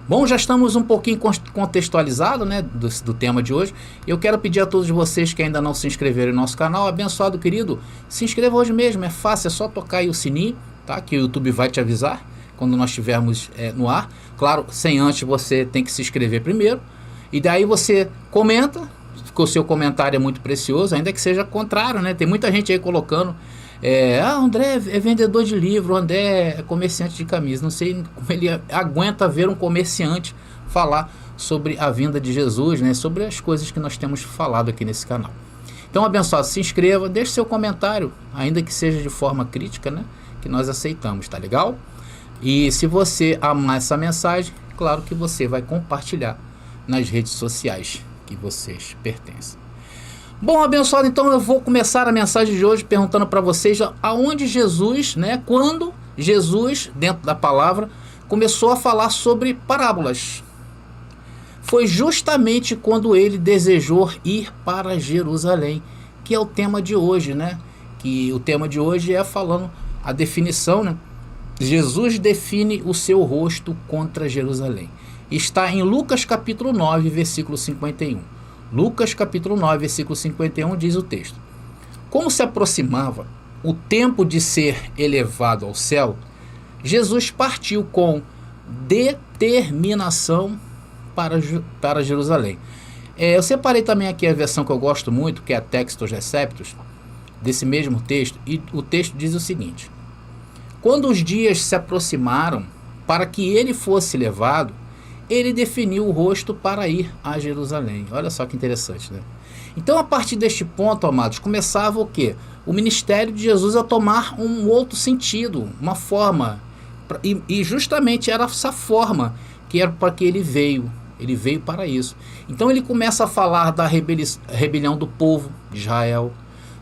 Bom, já estamos um pouquinho contextualizados, né, do tema de hoje. Eu quero pedir a todos vocês que ainda não se inscreveram no nosso canal, abençoado querido, se inscreva hoje mesmo, é fácil, é só tocar aí o sininho, tá? Que o YouTube vai te avisar quando nós estivermos no ar. Claro, sem antes você tem que se inscrever primeiro, e daí você comenta, porque o seu comentário é muito precioso, ainda que seja contrário, né? Tem muita gente aí colocando, André é vendedor de livro, André é comerciante de camisa. Não sei como ele aguenta ver um comerciante falar sobre a vinda de Jesus, né? Sobre as coisas que nós temos falado aqui nesse canal. Então, abençoado, se inscreva, deixe seu comentário, ainda que seja de forma crítica, né? Que nós aceitamos, tá legal? E se você amar essa mensagem, claro que você vai compartilhar nas redes sociais que vocês pertencem. Bom, abençoado, então eu vou começar a mensagem de hoje perguntando para vocês aonde Jesus, né, quando Jesus, dentro da palavra, começou a falar sobre parábolas. Foi justamente quando ele desejou ir para Jerusalém, que é o tema de hoje, né? Que o tema de hoje é falando a definição, né? Jesus define o seu rosto contra Jerusalém. Está em Lucas capítulo 9, versículo 51. Lucas capítulo 9, versículo 51 diz o texto: Como se aproximava o tempo de ser elevado ao céu, Jesus partiu com determinação para Jerusalém. Eu separei também aqui a versão que eu gosto muito, que é a Textus Receptus, desse mesmo texto, e o texto diz o seguinte: Quando os dias se aproximaram para que ele fosse levado, ele definiu o rosto para ir a Jerusalém. Olha só que interessante, né? Então, a partir deste ponto, amados, começava o quê? O ministério de Jesus a tomar um outro sentido, uma forma. E justamente era essa forma que era para que ele veio. Ele veio para isso. Então, ele começa a falar da rebelião do povo de Israel,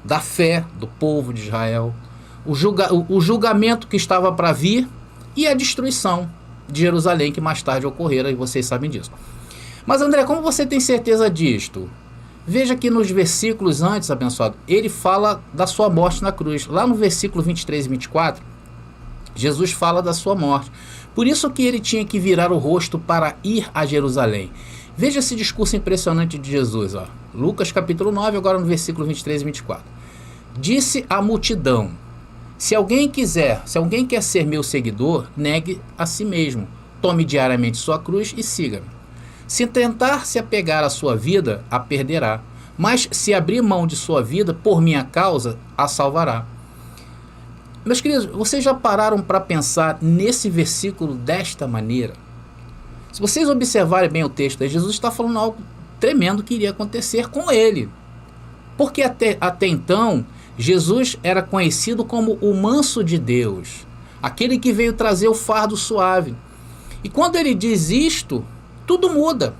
da fé do povo de Israel, o julgamento que estava para vir e a destruição de Jerusalém, que mais tarde ocorrera, e vocês sabem disso. Mas André, como você tem certeza disto? Veja que nos versículos antes, abençoado, ele fala da sua morte na cruz. Lá no versículo 23 e 24, Jesus fala da sua morte. Por isso que ele tinha que virar o rosto para ir a Jerusalém. Veja esse discurso impressionante de Jesus, ó. Lucas capítulo 9, agora no versículo 23 e 24. Disse a multidão: Se alguém quer ser meu seguidor, negue a si mesmo, tome diariamente sua cruz e siga-me. Se tentar se apegar à sua vida, a perderá, mas se abrir mão de sua vida, por minha causa, a salvará. Meus queridos, vocês já pararam para pensar nesse versículo desta maneira? Se vocês observarem bem o texto, Jesus está falando algo tremendo que iria acontecer com ele. Porque até então, Jesus era conhecido como o manso de Deus, aquele que veio trazer o fardo suave. E quando ele diz isto, tudo muda.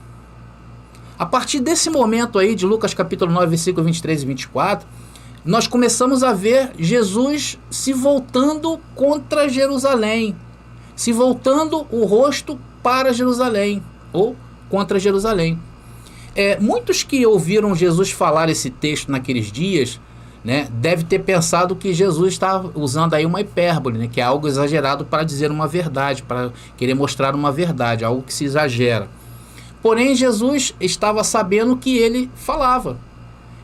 A partir desse momento aí de Lucas capítulo 9, versículo 23 e 24, nós começamos a ver Jesus se voltando contra Jerusalém, se voltando o rosto para Jerusalém, ou contra Jerusalém. Muitos que ouviram Jesus falar esse texto naqueles dias, né, deve ter pensado que Jesus estava usando aí uma hipérbole, né, que é algo exagerado para dizer uma verdade, para querer mostrar uma verdade, algo que se exagera. Porém, Jesus estava sabendo o que ele falava.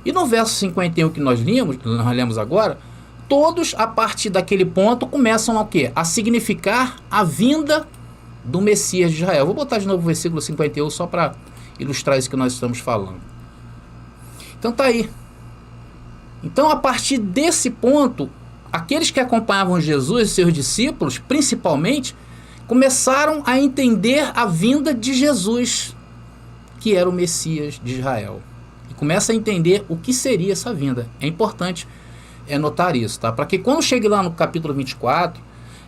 E no verso 51 que nós lemos agora, todos a partir daquele ponto começam a quê? A significar a vinda do Messias de Israel. Vou botar de novo o versículo 51 só para ilustrar isso que nós estamos falando. Então tá aí. Então, a partir desse ponto, aqueles que acompanhavam Jesus e seus discípulos, principalmente, começaram a entender a vinda de Jesus, que era o Messias de Israel. E começa a entender o que seria essa vinda. É importante notar isso, tá? Para que quando chegue lá no capítulo 24,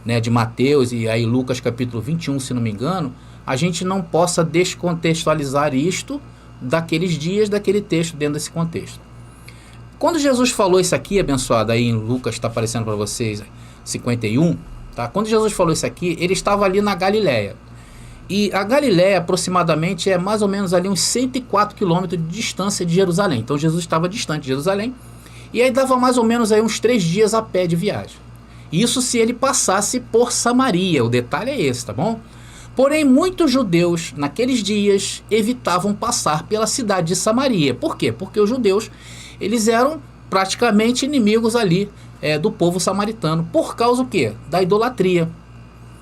né, de Mateus, e aí Lucas capítulo 21, se não me engano, a gente não possa descontextualizar isto daqueles dias, daquele texto, dentro desse contexto. Quando Jesus falou isso aqui, abençoado, aí em Lucas está aparecendo para vocês, 51, tá? Quando Jesus falou isso aqui, ele estava ali na Galileia. E a Galileia aproximadamente é mais ou menos ali uns 104 quilômetros de distância de Jerusalém. Então Jesus estava distante de Jerusalém. E aí dava mais ou menos aí uns 3 dias a pé de viagem. Isso se ele passasse por Samaria, o detalhe é esse, tá bom? Porém, muitos judeus, naqueles dias, evitavam passar pela cidade de Samaria. Por quê? Porque os judeus, eles eram praticamente inimigos ali do povo samaritano. Por causa do quê? Da idolatria.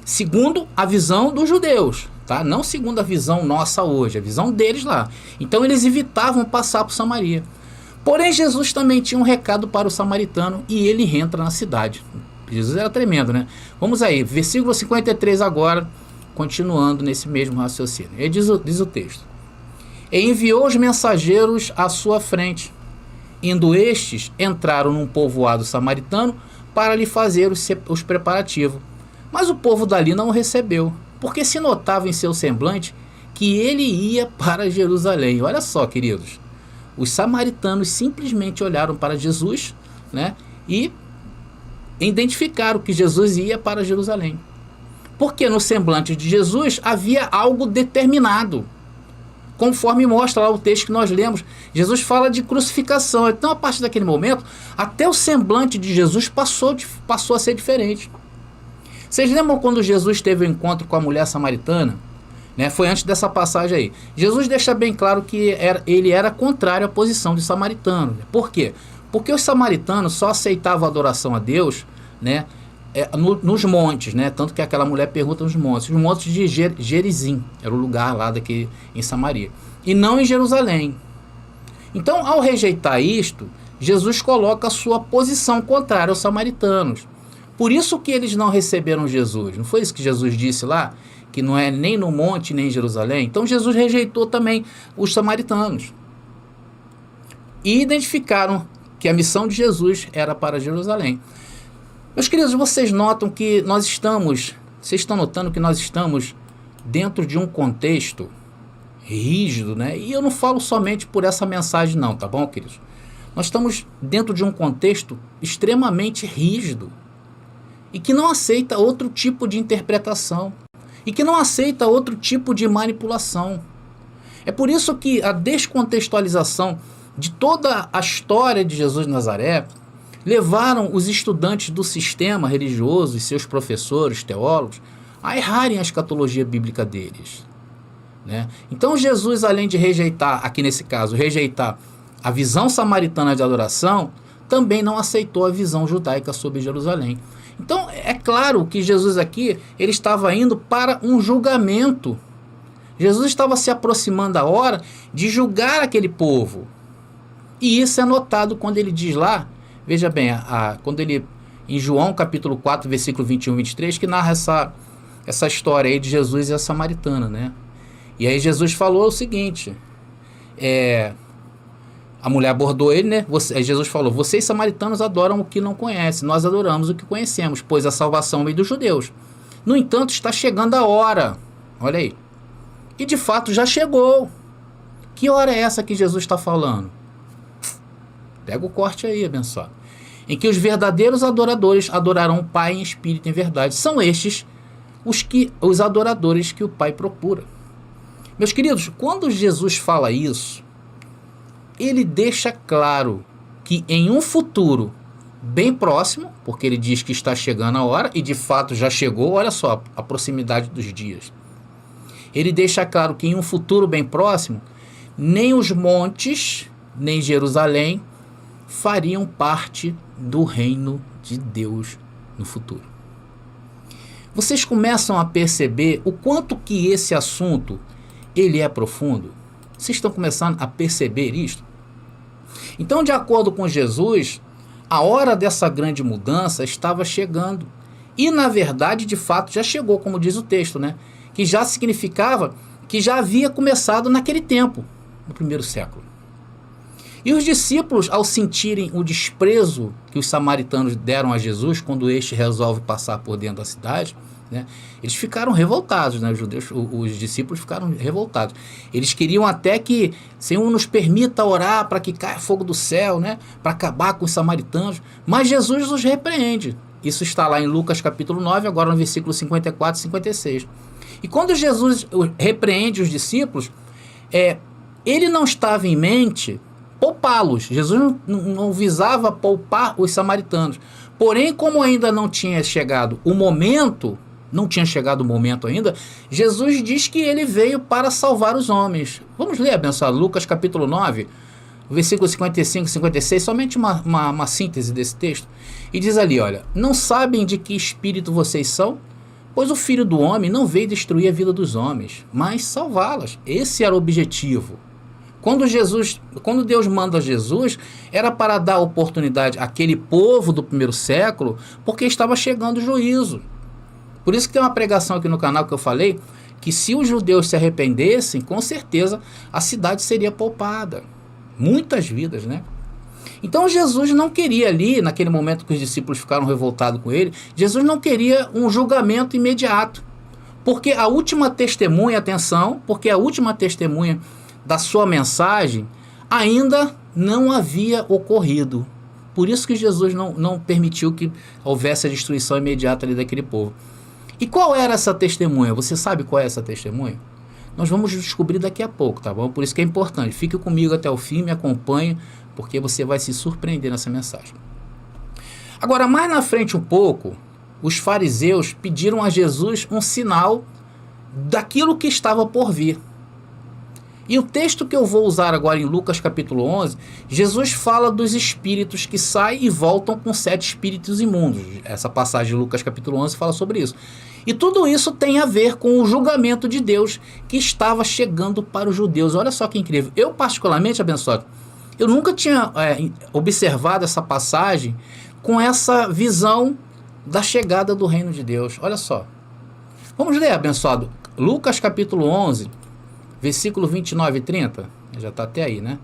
Segundo a visão dos judeus, tá? Não segundo a visão nossa hoje, a visão deles lá. Então, eles evitavam passar por Samaria. Porém, Jesus também tinha um recado para o samaritano e ele entra na cidade. Jesus era tremendo, né? Vamos aí, versículo 53 agora, continuando nesse mesmo raciocínio. Ele diz o texto: E enviou os mensageiros à sua frente. Indo estes, entraram num povoado samaritano para lhe fazer os preparativos. Mas o povo dali não o recebeu, porque se notava em seu semblante que ele ia para Jerusalém. Olha só, queridos. Os samaritanos simplesmente olharam para Jesus, né, e identificaram que Jesus ia para Jerusalém. Porque no semblante de Jesus havia algo determinado. Conforme mostra lá o texto que nós lemos, Jesus fala de crucificação. Então, a partir daquele momento, até o semblante de Jesus passou a ser diferente. Vocês lembram quando Jesus teve o encontro com a mulher samaritana? Né? Foi antes dessa passagem aí. Jesus deixa bem claro que ele era contrário à posição de samaritano. Por quê? Porque os samaritanos só aceitavam a adoração a Deus, né, nos montes, né? Tanto que aquela mulher pergunta nos montes. Os montes de Gerizim, era o lugar lá daqui em Samaria. E não em Jerusalém. Então, ao rejeitar isto, Jesus coloca a sua posição contrária aos samaritanos. Por isso que eles não receberam Jesus. Não foi isso que Jesus disse lá? Que não é nem no monte, nem em Jerusalém. Então, Jesus rejeitou também os samaritanos. E identificaram que a missão de Jesus era para Jerusalém. Meus queridos, vocês notam que vocês estão notando que nós estamos dentro de um contexto rígido, né? E eu não falo somente por essa mensagem não, tá bom, queridos? Nós estamos dentro de um contexto extremamente rígido e que não aceita outro tipo de interpretação e que não aceita outro tipo de manipulação. É por isso que a descontextualização de toda a história de Jesus de Nazaré levaram os estudantes do sistema religioso e seus professores, teólogos, a errarem a escatologia bíblica deles. Né? Então Jesus, além de rejeitar, aqui nesse caso, rejeitar a visão samaritana de adoração, também não aceitou a visão judaica sobre Jerusalém. Então é claro que Jesus aqui, ele estava indo para um julgamento. Jesus estava se aproximando da hora de julgar aquele povo. E isso é notado quando ele diz lá, veja bem, quando ele, em João capítulo 4, versículo 21 e 23, que narra essa história aí de Jesus e a samaritana, né? E aí Jesus falou o seguinte, a mulher abordou ele, né? Jesus falou, vocês samaritanos adoram o que não conhecem, nós adoramos o que conhecemos, pois a salvação vem dos judeus. No entanto, está chegando a hora, olha aí, e de fato já chegou. Que hora é essa que Jesus está falando? Pega o corte aí, abençoado. Em que os verdadeiros adoradores adorarão o Pai em espírito e em verdade. São estes os adoradores que o Pai procura. Meus queridos, quando Jesus fala isso, ele deixa claro que em um futuro bem próximo, porque ele diz que está chegando a hora, e de fato já chegou, olha só a proximidade dos dias. Ele deixa claro que em um futuro bem próximo, nem os montes, nem Jerusalém, fariam parte do reino de Deus no futuro. Vocês começam a perceber o quanto que esse assunto ele é profundo? Vocês estão começando a perceber isto? Então, de acordo com Jesus, a hora dessa grande mudança estava chegando. E, na verdade, de fato, já chegou, como diz o texto, né? Que já significava que já havia começado naquele tempo, no primeiro século. E os discípulos, ao sentirem o desprezo que os samaritanos deram a Jesus quando este resolve passar por dentro da cidade, né, eles ficaram revoltados, né, os discípulos ficaram revoltados. Eles queriam até que Senhor nos permita orar para que caia fogo do céu, né, para acabar com os samaritanos, mas Jesus os repreende. Isso está lá em Lucas capítulo 9, agora no versículo 54 e 56. E quando Jesus repreende os discípulos, ele não estava em mente poupá-los. Jesus não visava poupar os samaritanos. Porém, como ainda não tinha chegado o momento, não tinha chegado o momento ainda, Jesus diz que ele veio para salvar os homens. Vamos ler, abençoado, Lucas capítulo 9, versículo 55 e 56, somente uma síntese desse texto. E diz ali, olha, não sabem de que espírito vocês são? Pois o Filho do Homem não veio destruir a vida dos homens, mas salvá-las. Esse era o objetivo. Quando Deus manda Jesus, era para dar oportunidade àquele povo do primeiro século, porque estava chegando o juízo. Por isso que tem uma pregação aqui no canal que eu falei, que se os judeus se arrependessem, com certeza a cidade seria poupada. Muitas vidas, né? Então Jesus não queria ali, naquele momento que os discípulos ficaram revoltados com ele, Jesus não queria um julgamento imediato. Porque a última testemunha, atenção, porque a última testemunha da sua mensagem ainda não havia ocorrido. Por isso que Jesus não permitiu que houvesse a destruição imediata ali daquele povo. E qual era essa testemunha? Você sabe qual é essa testemunha? Nós vamos descobrir daqui a pouco, tá bom? Por isso que é importante. Fique comigo até o fim, me acompanhe, porque você vai se surpreender nessa mensagem. Agora, mais na frente um pouco, os fariseus pediram a Jesus um sinal daquilo que estava por vir. E o texto que eu vou usar agora em Lucas capítulo 11, Jesus fala dos espíritos que saem e voltam com 7 espíritos imundos. Essa passagem de Lucas capítulo 11 fala sobre isso. E tudo isso tem a ver com o julgamento de Deus que estava chegando para os judeus. Olha só que incrível. Eu particularmente, abençoado, eu nunca tinha observado essa passagem com essa visão da chegada do reino de Deus. Olha só. Vamos ler, abençoado. Lucas capítulo 11, versículo 29 e 30, já está até aí, né?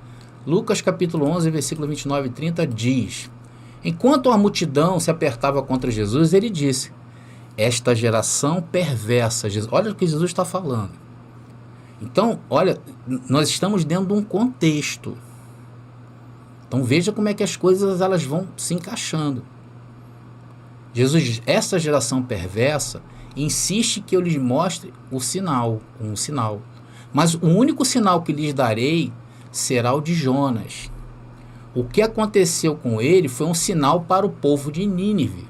Lucas capítulo 11, versículo 29 e 30 diz: enquanto a multidão se apertava contra Jesus, ele disse: esta geração perversa. Olha o que Jesus está falando. Então, olha, nós estamos dentro de um contexto. Então veja como é que as coisas elas vão se encaixando. Jesus diz: essa geração perversa insiste que eu lhes mostre um sinal. Mas o único sinal que lhes darei será o de Jonas. O que aconteceu com ele foi um sinal para o povo de Nínive.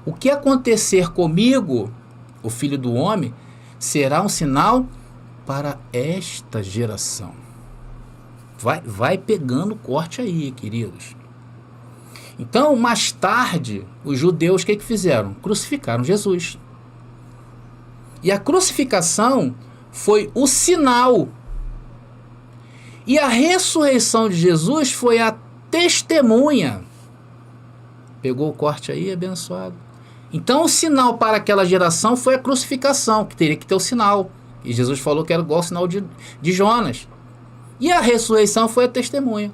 O que acontecer comigo, o Filho do Homem, será um sinal para esta geração. Vai pegando corte aí, queridos. Então, mais tarde, os judeus o que fizeram? Crucificaram Jesus. E a crucificação foi o sinal. E a ressurreição de Jesus foi a testemunha. Pegou o corte aí, abençoado? Então o sinal para aquela geração foi a crucificação, que teria que ter o sinal. E Jesus falou que era igual ao sinal de Jonas. E a ressurreição foi a testemunha.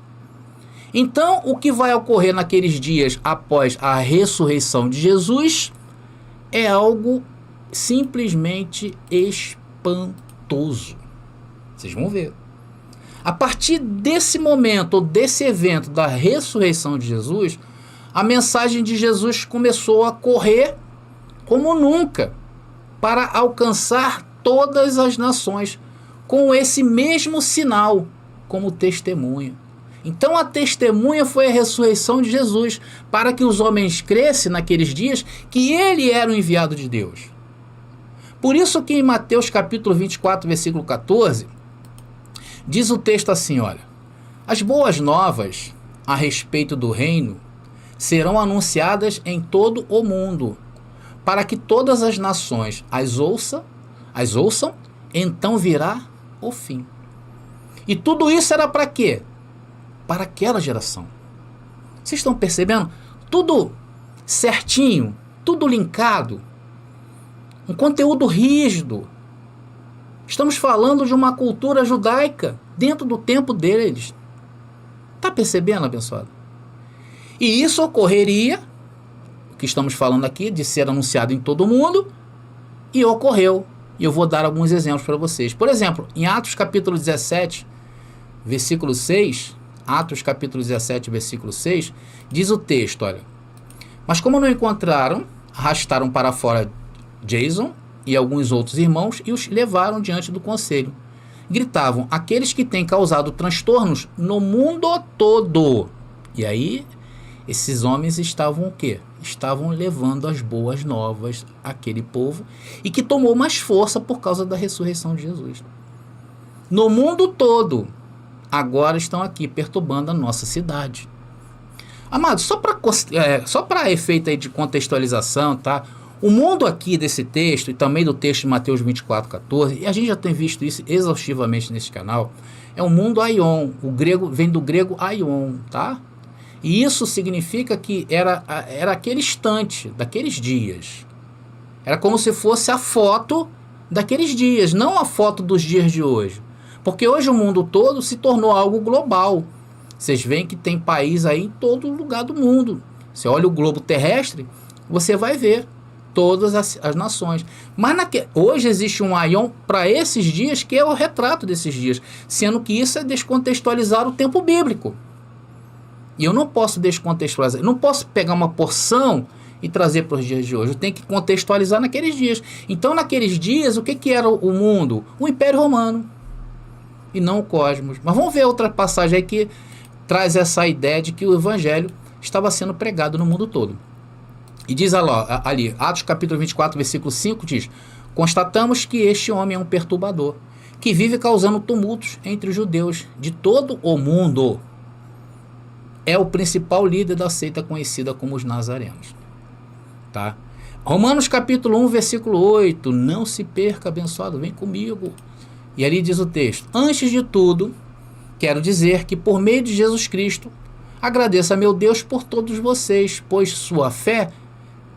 Então o que vai ocorrer naqueles dias após a ressurreição de Jesus é algo simplesmente espantoso. Vocês vão ver. A partir desse momento, ou desse evento da ressurreição de Jesus, a mensagem de Jesus começou a correr como nunca, para alcançar todas as nações, com esse mesmo sinal, como testemunha. Então a testemunha foi a ressurreição de Jesus, para que os homens crescem naqueles dias que ele era o enviado de Deus. Por isso que em Mateus capítulo 24, versículo 14, diz o texto assim, olha: as boas novas a respeito do reino serão anunciadas em todo o mundo, para que todas as nações as ouçam, então virá o fim. E tudo isso era para quê? Para aquela geração. Vocês estão percebendo? Tudo certinho, tudo linkado, um conteúdo rígido. Estamos falando de uma cultura judaica dentro do tempo deles. Está percebendo, abençoado? E isso ocorreria, o que estamos falando aqui, de ser anunciado em todo mundo, e ocorreu. E eu vou dar alguns exemplos para vocês. Por exemplo, em Atos capítulo 17, versículo 6, Atos capítulo 17, versículo 6, diz o texto, olha: mas como não encontraram, arrastaram para fora Jason e alguns outros irmãos e os levaram diante do conselho. Gritavam: aqueles que têm causado transtornos no mundo todo. E aí Esses homens estavam o quê? Estavam levando as boas novas àquele povo e que tomou mais força por causa da ressurreição de Jesus. No mundo todo, agora estão aqui perturbando a nossa cidade. Amados, só para efeito aí de contextualização, tá? O mundo aqui desse texto, e também do texto de Mateus 24:14, e a gente já tem visto isso exaustivamente nesse canal, é o mundo aion. O grego vem do grego aion, tá? E isso significa que era aquele instante, daqueles dias. Era como se fosse a foto daqueles dias, não a foto dos dias de hoje. Porque hoje o mundo todo se tornou algo global. Vocês veem que tem país aí em todo lugar do mundo. Você olha o globo terrestre, você vai ver todas as nações. Mas hoje existe um aion para esses dias que é o retrato desses dias, sendo que isso é descontextualizar o tempo bíblico. E eu não posso descontextualizar, eu não posso pegar uma porção e trazer para os dias de hoje. Eu tenho que contextualizar naqueles dias. Então, naqueles dias, o que era o mundo? O Império Romano e não o cosmos. Mas vamos ver outra passagem aí que traz essa ideia de que o Evangelho estava sendo pregado no mundo todo. E diz ali, Atos capítulo 24, versículo 5, diz: constatamos que este homem é um perturbador, que vive causando tumultos entre os judeus de todo o mundo. É o principal líder da seita conhecida como os nazarenos. Tá? Romanos capítulo 1, versículo 8. Não se perca, abençoado, vem comigo. E ali diz o texto: antes de tudo, quero dizer que por meio de Jesus Cristo, agradeço a meu Deus por todos vocês, pois sua fé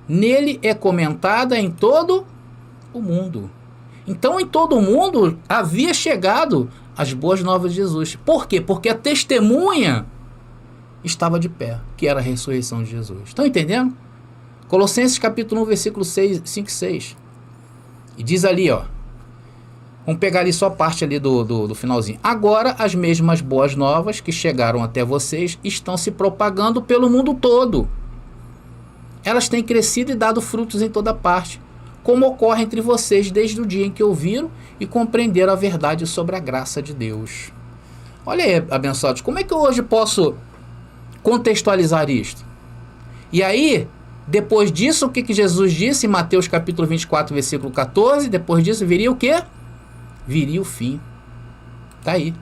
nele é comentada em todo o mundo. Então, em todo o mundo havia chegado as boas novas de Jesus. Por quê? Porque a testemunha estava de pé, que era a ressurreição de Jesus. Estão entendendo? Colossenses capítulo 1, versículo 5 e 6. E diz ali, ó. Vamos pegar ali só a parte ali do finalzinho. Agora, as mesmas boas novas que chegaram até vocês estão se propagando pelo mundo todo. Elas têm crescido e dado frutos em toda parte, como ocorre entre vocês desde o dia em que ouviram e compreenderam a verdade sobre a graça de Deus. Olha aí, abençoados, como é que eu hoje posso contextualizar isto? E aí, depois disso, o que Jesus disse em Mateus capítulo 24, versículo 14? Depois disso viria o quê? Viria o fim. Tá aí.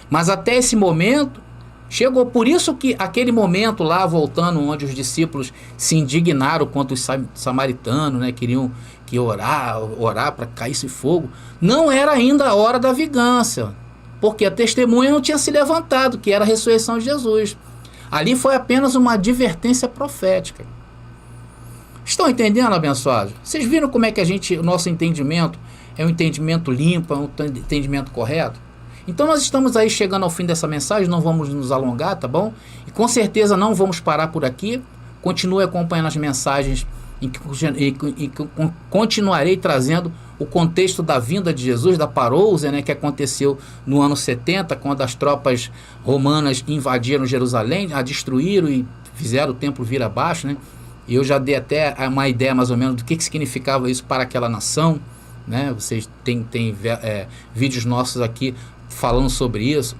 Mas até esse momento, chegou. Por isso que aquele momento lá, voltando, onde os discípulos se indignaram contra os samaritanos, né, queriam que orar para caísse fogo, não era ainda a hora da vingança, porque a testemunha não tinha se levantado, que era a ressurreição de Jesus. Ali foi apenas uma advertência profética. Estão entendendo, abençoados? Vocês viram como é que o nosso entendimento é um entendimento limpo, é um entendimento correto? Então nós estamos aí chegando ao fim dessa mensagem, não vamos nos alongar, tá bom? E com certeza não vamos parar por aqui. Continue acompanhando as mensagens em que continuarei trazendo o contexto da vinda de Jesus, da parousia, né, que aconteceu no ano 70, quando as tropas romanas invadiram Jerusalém, a destruíram e fizeram o templo vir abaixo, né? E eu já dei até uma ideia mais ou menos do que significava isso para aquela nação, né? Vocês têm vídeos nossos aqui falando sobre isso.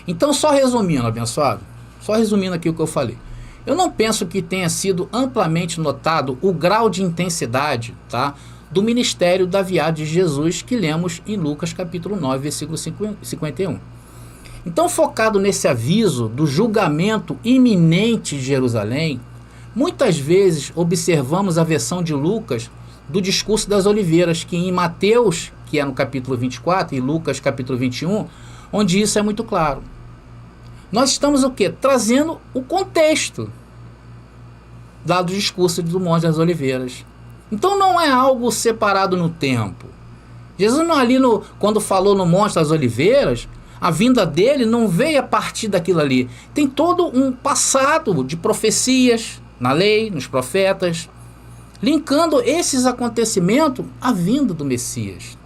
Então, só resumindo, abençoado, só resumindo aqui o que eu falei. Eu não penso que tenha sido amplamente notado o grau de intensidade, tá, do ministério da viagem de Jesus que lemos em Lucas capítulo 9, versículo 51. Então, focado nesse aviso do julgamento iminente de Jerusalém, muitas vezes observamos a versão de Lucas do discurso das oliveiras, que em Mateus, que é no capítulo 24, e Lucas capítulo 21, onde isso é muito claro. Nós estamos o quê? Trazendo o contexto lá do discurso do Monte das Oliveiras. Então não é algo separado no tempo. Jesus não ali, quando falou no Monte das Oliveiras, a vinda dele não veio a partir daquilo ali. Tem todo um passado de profecias na lei, nos profetas, linkando esses acontecimentos à vinda do Messias.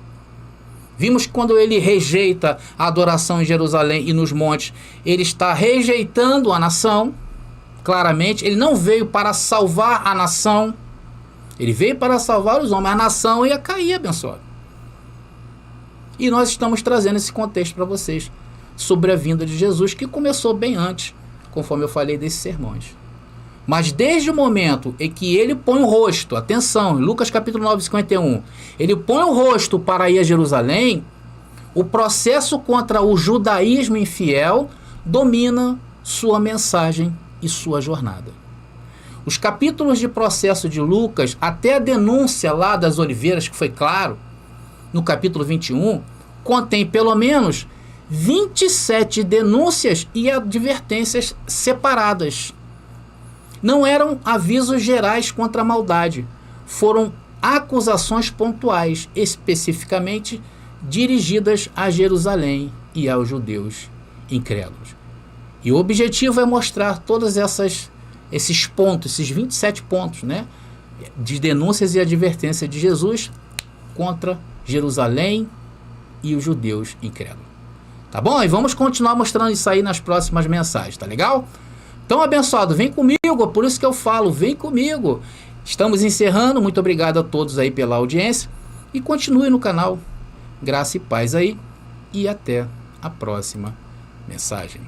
Vimos que quando ele rejeita a adoração em Jerusalém e nos montes, ele está rejeitando a nação, claramente. Ele não veio para salvar a nação, ele veio para salvar os homens. A nação ia cair, abençoado. E nós estamos trazendo esse contexto para vocês, sobre a vinda de Jesus, que começou bem antes, conforme eu falei desses sermões. Mas desde o momento em que ele põe o rosto, atenção, em Lucas capítulo 9, 51, ele põe o rosto para ir a Jerusalém, o processo contra o judaísmo infiel domina sua mensagem e sua jornada. Os capítulos de processo de Lucas, até a denúncia lá das oliveiras, que foi claro, no capítulo 21, contém pelo menos 27 denúncias e advertências separadas. Não eram avisos gerais contra a maldade, foram acusações pontuais, especificamente dirigidas a Jerusalém e aos judeus incrédulos. E o objetivo é mostrar todos esses pontos, esses 27 pontos, né, de denúncias e advertências de Jesus contra Jerusalém e os judeus incrédulos. Tá bom? E vamos continuar mostrando isso aí nas próximas mensagens, tá legal? Então, abençoado, vem comigo, por isso que eu falo, vem comigo. Estamos encerrando, muito obrigado a todos aí pela audiência e continue no canal. Graça e paz aí e até a próxima mensagem.